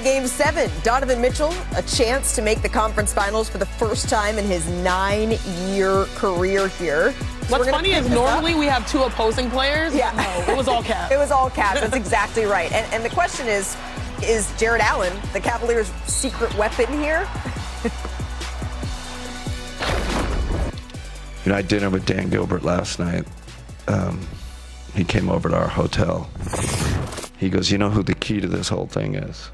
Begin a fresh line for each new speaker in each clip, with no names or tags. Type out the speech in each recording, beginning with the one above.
Game 7, Donovan Mitchell, a chance to make the conference finals for the first time in his 9-year career here. So
what's funny is normally we have two opposing players.
Yeah.
No, it was all Cavs.
It was all Cavs. That's exactly right. And the question is Jared Allen the Cavaliers' secret weapon here?
I had dinner with Dan Gilbert last night. He came over to our hotel. He goes, you know who the key to this whole thing is?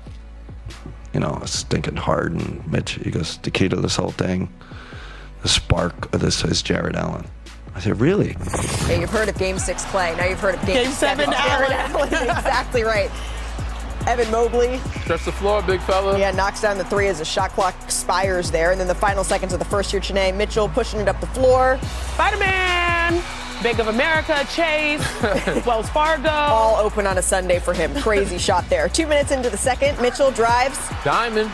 I was thinking Harden, Mitch. He goes, the key to this whole thing, the spark of this is Jared Allen. I said, really?
Yeah, you've heard of Game 6 Clay. Now you've heard of Game 7 Jared Allen. Exactly right. Evan Mobley.
Stretch the floor, big fella.
Yeah, knocks down the three as the shot clock expires there. And then the final seconds of the first year, Chiney Mitchell pushing it up the floor.
Spider-Man, Bank of America, Chase, Wells Fargo.
All open on a Sunday for him. Crazy shot there. 2 minutes into the second, Mitchell drives.
Diamond.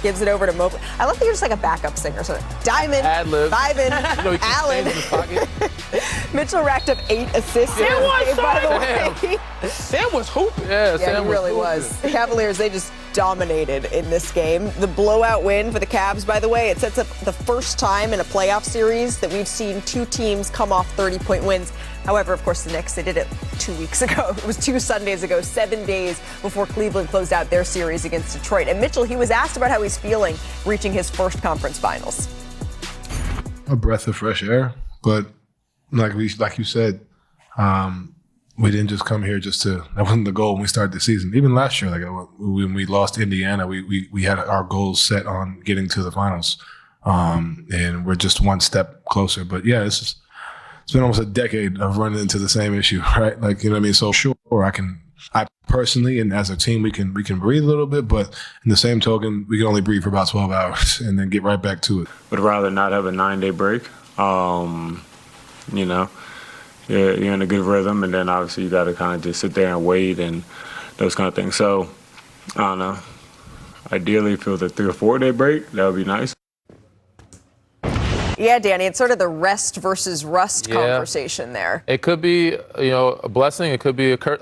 Gives it over to Mobley. I love that you're just like a backup singer. So Diamond,
Ad-lib.
Vibin,
He keeps
Allen.
things in his pocket.
Mitchell racked up 8 assists.
Sam was
by the
Sam.
way.
Sam was hooping.
Yeah,
Yeah,
Sam
he really
hooping.
was. The Cavaliers, they just dominated in this game. The blowout win for the Cavs, by the way, it sets up the first time in a playoff series that we've seen two teams come off 30-point wins. However, of course, the Knicks, they did it 2 weeks ago. It was 2 Sundays ago, 7 days before Cleveland closed out their series against Detroit. And Mitchell, he was asked about how he's feeling reaching his first conference finals.
A breath of fresh air, but like you said, we didn't just come here that wasn't the goal when we started the season. Even last year, when we lost Indiana, we had our goals set on getting to the finals, and we're just one step closer. But yeah, it's been almost a decade of running into the same issue, right? You know what I mean? So sure, I personally and as a team, we can breathe a little bit, but in the same token, we can only breathe for about 12 hours and then get right back to it.
Would rather not have a 9-day break. You're in a good rhythm, and then obviously you got to kind of just sit there and wait and those kind of things. So, I don't know. Ideally, if it was a 3 or 4 day break, that would be nice.
Yeah, Danny, it's sort of the rest versus rust conversation there.
It could be, a blessing. It could be a curse.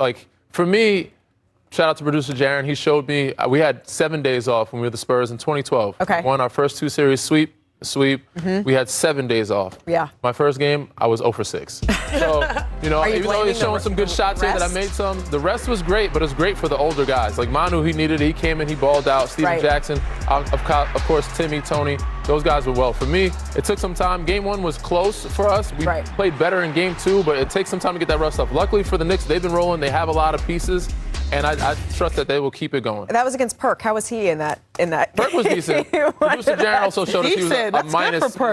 For me, shout out to producer Jaron. He showed me we had 7 days off when we were the Spurs in 2012.
Okay.
We won our first 2 series sweep. We had 7 days off.
Yeah.
My first game, I was 0 for 6. So, even though he's showing some good shots here that I made some, the rest was great, but it was great for the older guys. Like Manu, he needed it. He came in, he balled out. Steven Jackson, of course, Timmy, Tony, those guys were well. For me, it took some time. Game 1 was close for us. We played better in Game 2, but it takes some time to get that rust off. Luckily for the Knicks, they've been rolling. They have a lot of pieces. And I trust that they will keep it going.
That was against Perk. How was he in that?
Perk was decent. Producer Jaron also showed us he was a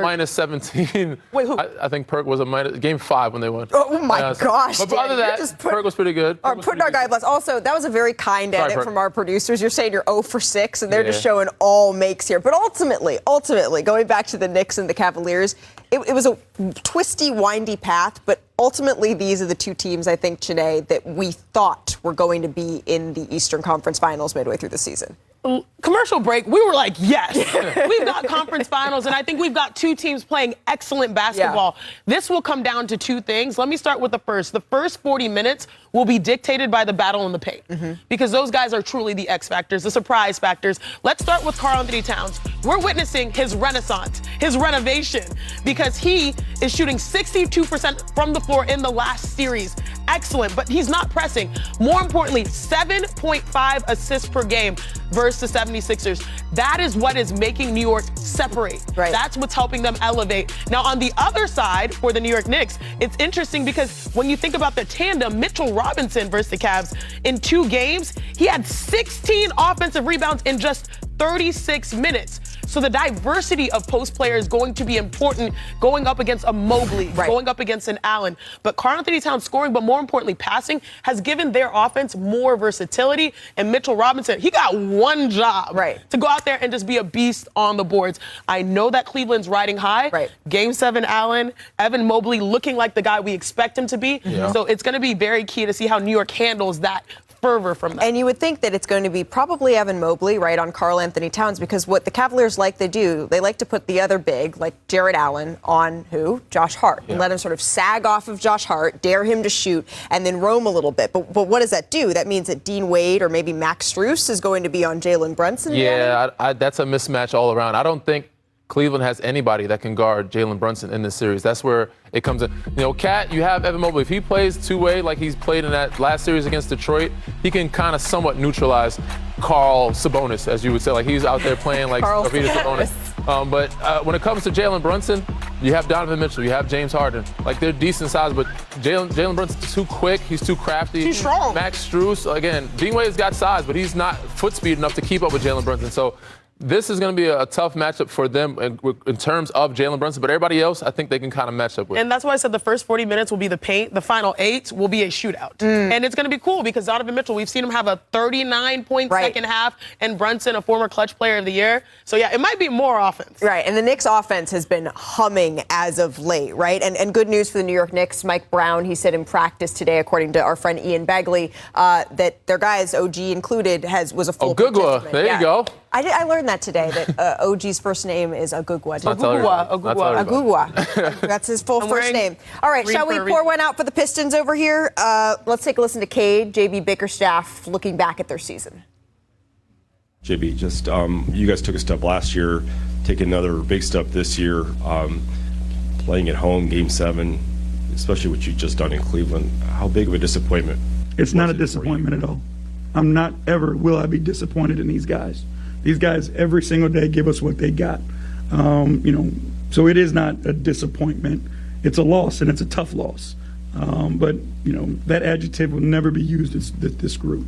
minus 17.
Wait, who?
I think Perk was a minus. Game 5 when they won.
Oh my gosh!
But other than that, Perk was pretty good.
Putting our guy bless. Also, that was a very kind edit from our producers. You're saying you're 0 for 6, and they're just showing all makes here. But ultimately, going back to the Knicks and the Cavaliers, it was a twisty, windy path, but ultimately, these are the two teams, I think, Chiney, that we thought were going to be in the Eastern Conference Finals midway through the season.
Commercial break, we were like, yes, we've got conference finals, and I think we've got two teams playing excellent basketball. Yeah. This will come down to 2 things. Let me start with the first. The first 40 minutes will be dictated by the battle in the paint, because those guys are truly the X factors, the surprise factors. Let's start with Karl-Anthony Towns. We're witnessing his renaissance, his renovation, because he is shooting 62% from the floor in the last series. Excellent, but he's not pressing. More importantly, 7.5 assists per game versus the 76ers. That is what is making New York separate. Right. That's what's helping them elevate. Now, on the other side, for the New York Knicks, it's interesting because when you think about the tandem, Mitchell Robinson versus the Cavs, in 2 games, he had 16 offensive rebounds in just 36 minutes. So the diversity of post players is going to be important going up against a Mobley, going up against an Allen. But Karl-Anthony Towns scoring, but more importantly passing, has given their offense more versatility. And Mitchell Robinson, he got one job to go out there and just be a beast on the boards. I know that Cleveland's riding high. Game 7 Allen, Evan Mobley looking like the guy we expect him to be. So it's going to be very key to see how New York handles that fervor from that.
And you would think that it's going to be probably Evan Mobley, right, on Karl Anthony Towns, because what the Cavaliers like to do, they like to put the other big, like Jared Allen, on who? Josh Hart. And let him sort of sag off of Josh Hart, dare him to shoot, and then roam a little bit. But what does that do? That means that Dean Wade or maybe Max Strus is going to be on Jalen Brunson?
Yeah, that's a mismatch all around. I don't think Cleveland has anybody that can guard Jalen Brunson in this series. That's where it comes in. Kat, you have Evan Mobley. If he plays two-way like he's played in that last series against Detroit, he can kind of somewhat neutralize Carl Sabonis, as you would say. Like, he's out there playing like Arvydas Sabonis. But when it comes to Jalen Brunson, you have Donovan Mitchell, you have James Harden. Like, they're decent size, but Jalen Brunson's too quick. He's too crafty.
Too strong.
Max Strus, again, Dean Wade's got size, but he's not foot speed enough to keep up with Jalen Brunson. So this is going to be a tough matchup for them in terms of Jalen Brunson, but everybody else, I think they can kind of match up with.
And that's why I said the first 40 minutes will be the paint. The final 8 will be a shootout. And it's going to be cool because Donovan Mitchell, we've seen him have a 39-point second half, and Brunson, a former clutch player of the year. So, yeah, it might be more offense.
Right, and the Knicks offense has been humming as of late, right? And good news for the New York Knicks. Mike Brown, he said in practice today, according to our friend Ian Begley, that their guys, OG included, was a full
Gugwa. There you go.
I learned that today, that OG's first name is Agugwa.
Agugwa.
That's his full first name. All right, shall we pour one out for the Pistons over here? Let's take a listen to Cade, JB Bickerstaff, looking back at their season.
JB, just you guys took a step last year, take another big step this year, playing at home, Game 7, especially what you've just done in Cleveland. How big of a disappointment?
It's not a disappointment at all. I'm not ever will I be disappointed in these guys. These guys every single day give us what they got. So it is not a disappointment. It's a loss, and it's a tough loss. But that adjective will never be used as this group.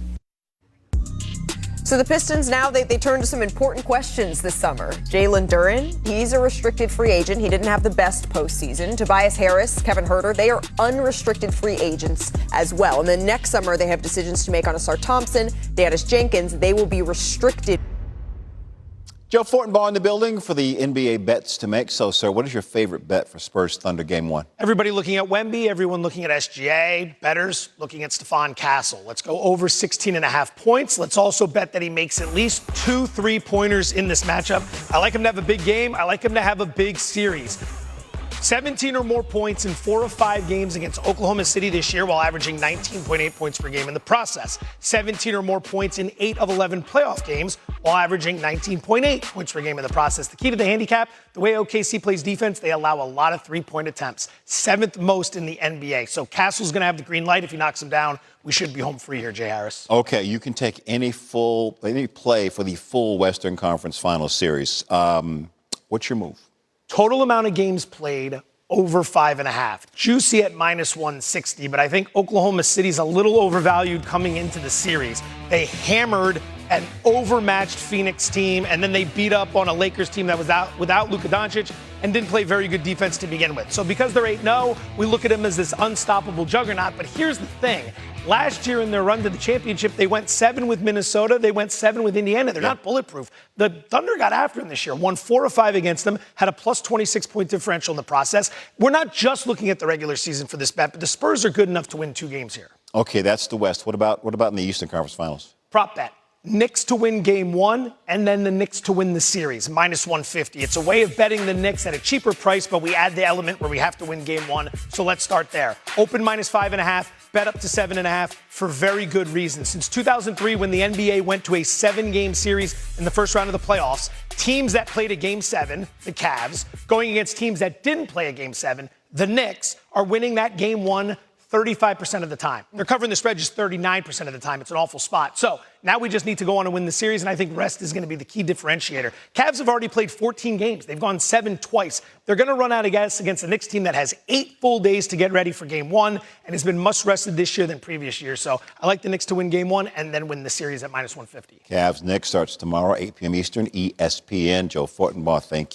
So the Pistons now, they turn to some important questions this summer. Jalen Duren, he's a restricted free agent. He didn't have the best postseason. Tobias Harris, Kevin Huerter, they are unrestricted free agents as well. And then next summer, they have decisions to make on Asar Thompson, Danis Jenkins. They will be restricted.
Joe Fortenbaugh in the building for the NBA bets to make. So, sir, what is your favorite bet for Spurs Thunder Game 1?
Everybody looking at Wemby, everyone looking at SGA, bettors looking at Stephon Castle. Let's go over 16.5 points. Let's also bet that he makes at least 2 3-pointers in this matchup. I like him to have a big game. I like him to have a big series. 17 or more points in 4 of 5 games against Oklahoma City this year while averaging 19.8 points per game in the process. 17 or more points in 8 of 11 playoff games while averaging 19.8 points per game in the process. The key to the handicap, the way OKC plays defense, they allow a lot of 3-point attempts. 7th most in the NBA. So Castle's going to have the green light. If he knocks him down, we should be home free here, Jay Harris.
Okay, you can take any play for the full Western Conference Finals series. What's your move?
Total amount of games played, over 5.5. Juicy at -160, but I think Oklahoma City's a little overvalued coming into the series. They hammered an overmatched Phoenix team, and then they beat up on a Lakers team that was out without Luka Doncic and didn't play very good defense to begin with. So because they're 8-0, we look at them as this unstoppable juggernaut. But here's the thing. Last year in their run to the championship, they went 7 with Minnesota. They went 7 with Indiana. They're not bulletproof. The Thunder got after them this year, won 4 of 5 against them, had a plus 26-point differential in the process. We're not just looking at the regular season for this bet, but the Spurs are good enough to win 2 games here.
Okay, that's the West. What about in the Eastern Conference Finals?
Prop bet. Knicks to win Game 1, and then the Knicks to win the series, -150. It's a way of betting the Knicks at a cheaper price, but we add the element where we have to win Game 1. So let's start there. Open -5.5, bet up to 7.5 for very good reasons. Since 2003, when the NBA went to a 7-game series in the first round of the playoffs, teams that played a Game 7, the Cavs, going against teams that didn't play a Game 7, the Knicks, are winning that Game 1 35% of the time. They're covering the spread just 39% of the time. It's an awful spot. So now we just need to go on and win the series, and I think rest is going to be the key differentiator. Cavs have already played 14 games. They've gone 7 twice. They're going to run out of gas against a Knicks team that has 8 full days to get ready for Game 1 and has been much rested this year than previous years. So I like the Knicks to win Game 1 and then win the series at -150.
Cavs Knicks starts tomorrow, 8 p.m. Eastern, ESPN. Joe Fortenbaugh, thank you.